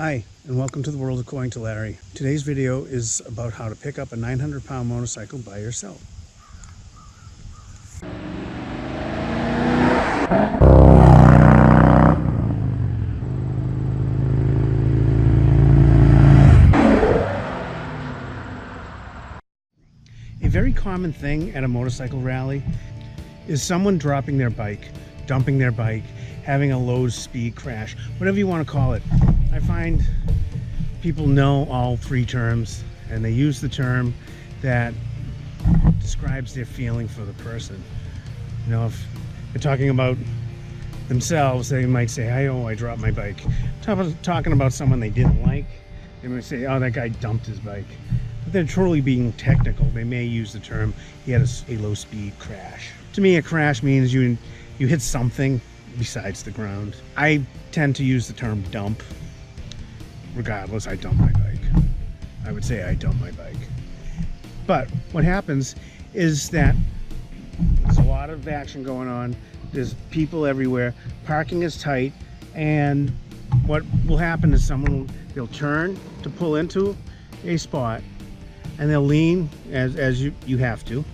Hi, and welcome to the world according to Larry. Today's video is about how to pick up a 900-pound motorcycle by yourself. A very common thing at a motorcycle rally is someone dropping their bike, dumping their bike, having a low speed crash, whatever you want to call it. I find people know all three terms and they use the term that describes their feeling for the person. You know, if they're talking about themselves, they might say, I dropped my bike. Talking about someone they didn't like, they might say, oh, that guy dumped his bike. But they're truly being technical. They may use the term, he had a low speed crash. To me, a crash means you hit something besides the ground. I tend to use the term dump. Regardless, I dump my bike. I would say I dump my bike. But what happens is that there's a lot of action going on. There's people everywhere. Parking is tight. And what will happen is they'll turn to pull into a spot and they'll lean as you have to.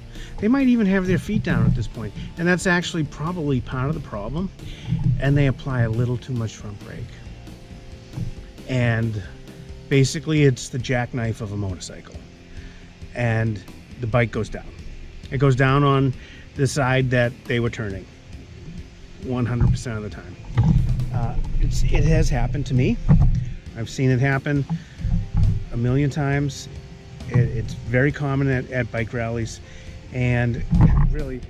They might even have their feet down at this point. And that's actually probably part of the problem. And they apply a little too much front brake. And basically it's the jackknife of a motorcycle, and the bike goes down. It goes down on the side that they were turning 100% of the time. It has happened to me. I've seen it happen a million times. It's very common at bike rallies, and really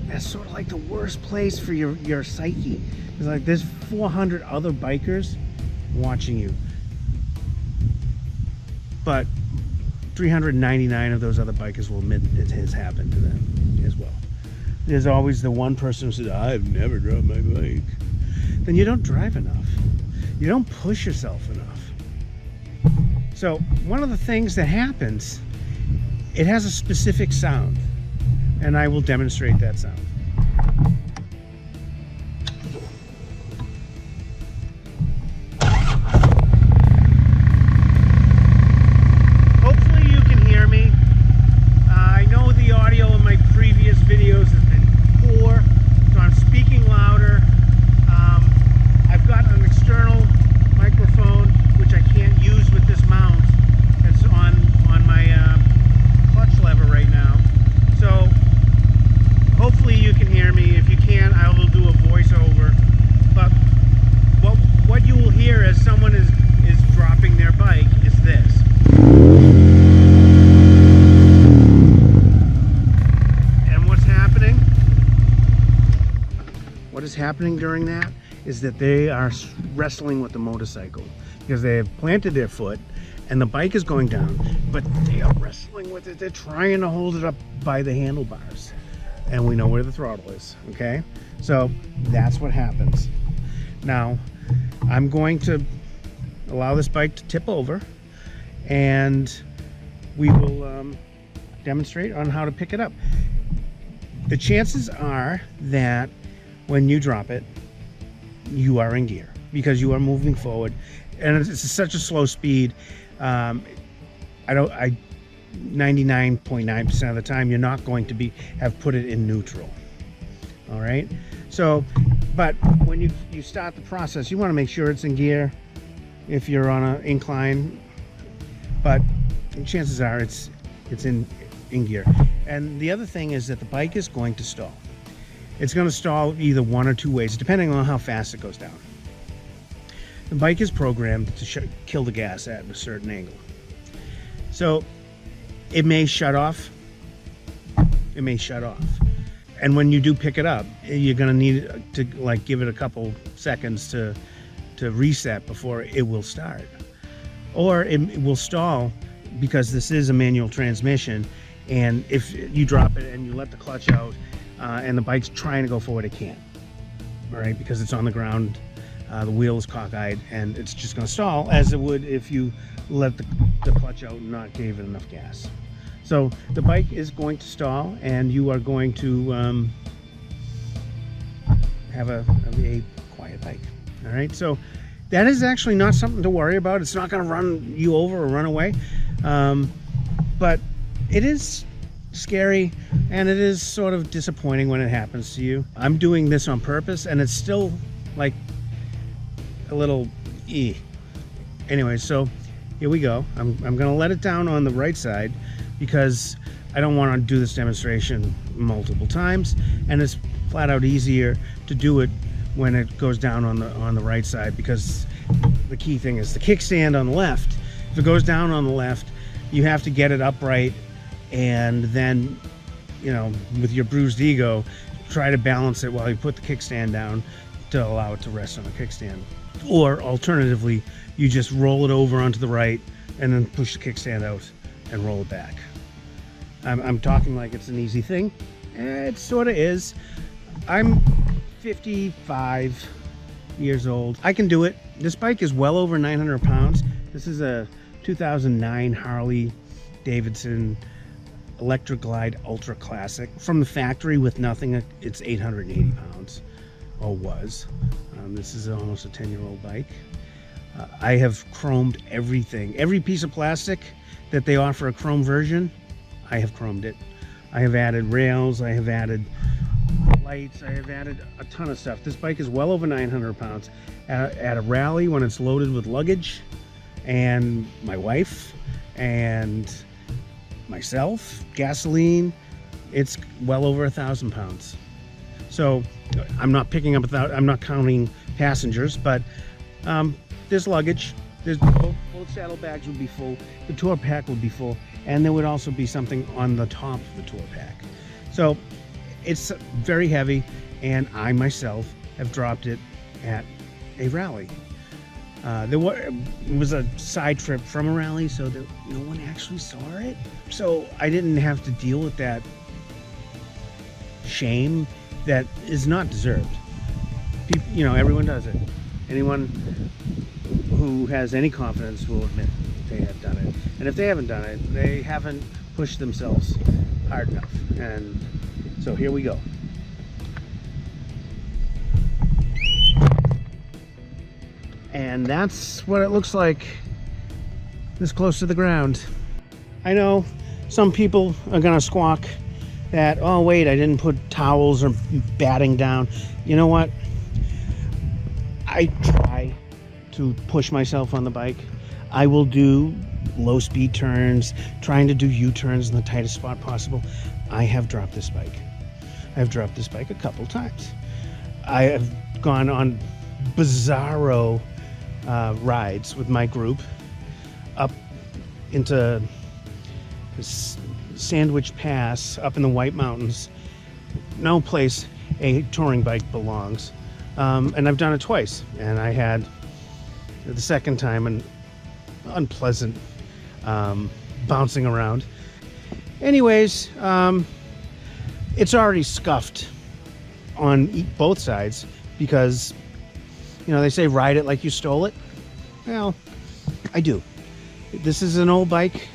that's sort of like the worst place for your psyche. It's like there's 400 other bikers watching you, but 399 of those other bikers will admit it has happened to them as well. There's always the one person who says, I've never dropped my bike. Then you don't drive enough. You don't push yourself enough. So one of the things that happens, it has a specific sound, and I will demonstrate that sound. Videos has been poor, so I'm speaking louder. I've got an external microphone which I can't use with this mount. It's on my clutch lever right now. So hopefully you can hear me. If you can't, I will do a voiceover. But what you will hear as someone is dropping their bike is this. What is happening during that is that they are wrestling with the motorcycle because they have planted their foot and the bike is going down, but they are wrestling with it. They're trying to hold it up by the handlebars, and we know where the throttle is. Okay, so that's what happens. Now I'm going to allow this bike to tip over, and we will demonstrate on how to pick it up. The chances are that when you drop it, you are in gear because you are moving forward, and it's such a slow speed. 99.9% of the time, you're not going to have put it in neutral. All right. So, but when you start the process, you want to make sure it's in gear if you're on an incline. But chances are it's in gear. And the other thing is that the bike is going to stall. It's going to stall either one or two ways, depending on how fast it goes down. The bike is programmed to kill the gas at a certain angle. So it may shut off. It may shut off. And when you do pick it up, you're going to need to give it a couple seconds to reset before it will start. Or it will stall because this is a manual transmission, and if you drop it and you let the clutch out, and the bike's trying to go forward, it can't. All right, because it's on the ground, the wheel is cockeyed, and it's just going to stall as it would if you let the clutch out and not gave it enough gas. So the bike is going to stall, and you are going to have a quiet bike. All right, so that is actually not something to worry about. It's not going to run you over or run away. But it is scary, and it is sort of disappointing when it happens to you. I'm doing this on purpose, and it's still like a little Anyway, so here we go. I'm gonna let it down on the right side because I don't want to do this demonstration multiple times, and it's flat out easier to do it when it goes down on the right side, because the key thing is the kickstand on the left. If it goes down on the left, you have to get it upright, and then, you know, with your bruised ego, try to balance it while you put the kickstand down to allow it to rest on the kickstand. Or alternatively, you just roll it over onto the right and then push the kickstand out and roll it back. I'm talking like it's an easy thing. It sort of is. I'm 55 years old. I can do it. This bike is well over 900 pounds. This is a 2009 Harley Davidson Electric Glide Ultra Classic. From the factory with nothing, it's 880 pounds, or was. This is almost a 10-year-old bike. I have chromed everything. Every piece of plastic that they offer a chrome version, I have chromed it. I have added rails, I have added lights, I have added a ton of stuff. This bike is well over 900 pounds. At a rally, when it's loaded with luggage, and my wife, and myself, gasoline, it's well over 1,000 pounds. So I'm not picking up I'm not counting passengers, but there's luggage. There's both saddlebags would be full, the tour pack would be full, and there would also be something on the top of the tour pack. So it's very heavy, and I myself have dropped it at a rally. It was a side trip from a rally, so that no one actually saw it. So I didn't have to deal with that shame that is not deserved. People, you know, everyone does it. Anyone who has any confidence will admit they have done it. And if they haven't done it, they haven't pushed themselves hard enough. And so here we go. And that's what it looks like this close to the ground. I know some people are gonna squawk that, oh wait, I didn't put towels or batting down. You know what? I try to push myself on the bike. I will do low speed turns, trying to do U-turns in the tightest spot possible. I have dropped this bike. I've dropped this bike a couple times. I have gone on bizarro rides with my group up into this Sandwich Pass up in the White Mountains. No place a touring bike belongs. And I've done it twice, and I had the second time an unpleasant bouncing around. Anyways, it's already scuffed on both sides because, you know, they say ride it like you stole it. Well, I do. This is an old bike.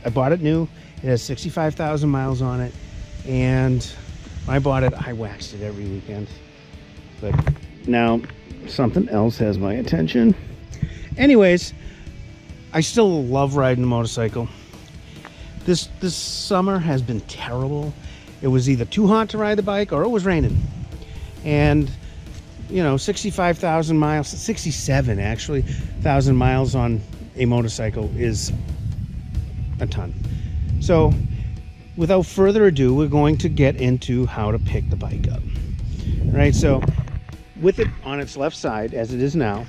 I bought it new. It has 65,000 miles on it, and when I bought it, I waxed it every weekend. But now something else has my attention. Anyways, I still love riding a motorcycle. This summer has been terrible. It was either too hot to ride the bike or it was raining. And, you know, 65,000 miles, 67 actually, 1,000 miles on a motorcycle is a ton. So without further ado, we're going to get into how to pick the bike up. All right, so with it on its left side, as it is now,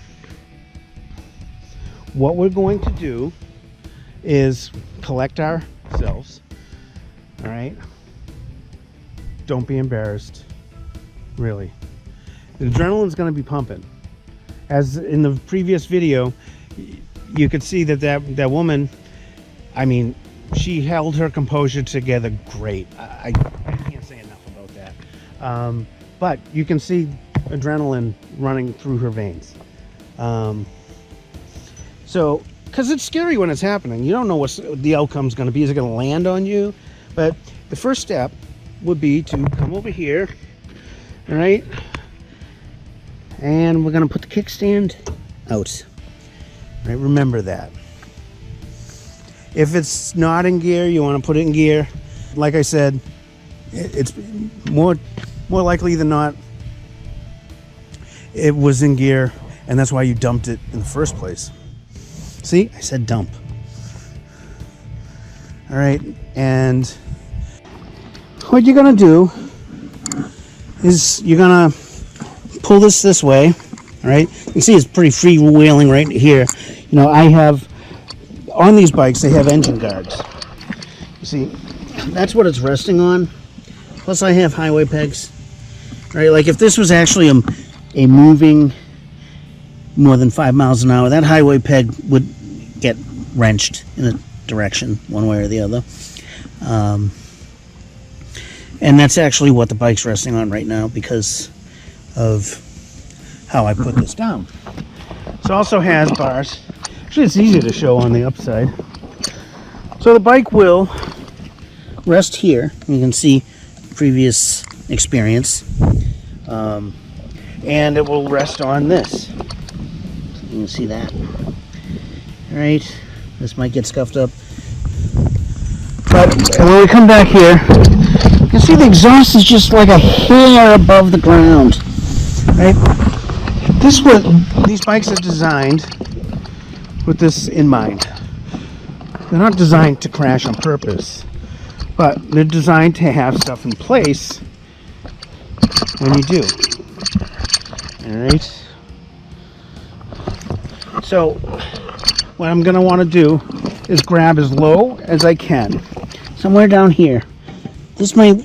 what we're going to do is collect ourselves. All right, don't be embarrassed, really. The adrenaline's going to be pumping. As in the previous video, you could see that woman, I mean, she held her composure together great. I can't say enough about that. But you can see adrenaline running through her veins. So, because it's scary when it's happening. You don't know what the outcome's going to be. Is it going to land on you? But the first step would be to come over here, all right? And we're going to put the kickstand out. Right, remember that. If it's not in gear, you want to put it in gear. Like I said, it's more likely than not it was in gear, and that's why you dumped it in the first place. See, I said dump. All right, and what you're gonna do is you're gonna pull this way. All right, you can see it's pretty freewheeling right here. You know, I have on these bikes, they have engine guards. You see, that's what it's resting on. Plus, I have highway pegs. Right, like if this was actually a moving more than 5 miles an hour, that highway peg would get wrenched in a direction one way or the other. And that's actually what the bike's resting on right now because of how I put this down. It also has bars. Actually, it's easy to show on the upside. So the bike will rest here. You can see previous experience. And it will rest on this. You can see that. All right, this might get scuffed up. But when we come back here, you can see the exhaust is just like a hair above the ground. Right? These bikes are designed with this in mind. They're not designed to crash on purpose, but they're designed to have stuff in place when you do. All right. So what I'm going to want to do is grab as low as I can, somewhere down here. This might,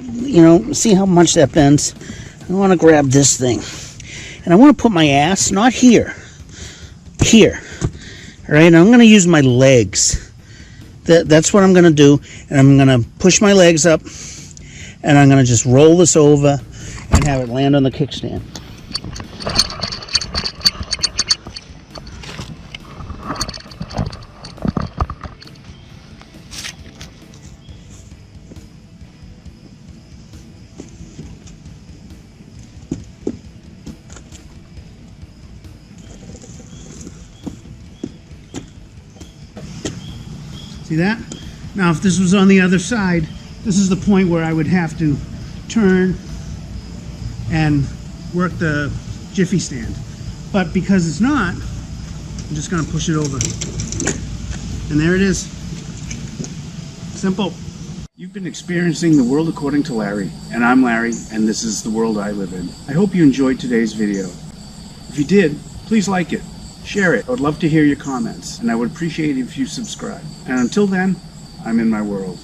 see how much that bends. I want to grab this thing, and I want to put my ass not here, here. All right. And I'm going to use my legs. That's what I'm going to do, and I'm going to push my legs up, and I'm going to just roll this over and have it land on the kickstand. See that? Now if this was on the other side, this is the point where I would have to turn and work the jiffy stand. But because it's not, I'm just going to push it over. And there it is. Simple. You've been experiencing The World According to Larry, and I'm Larry, and this is the world I live in. I hope you enjoyed today's video. If you did, please like it. Share it. I would love to hear your comments, and I would appreciate it if you subscribe. And until then, I'm in my world.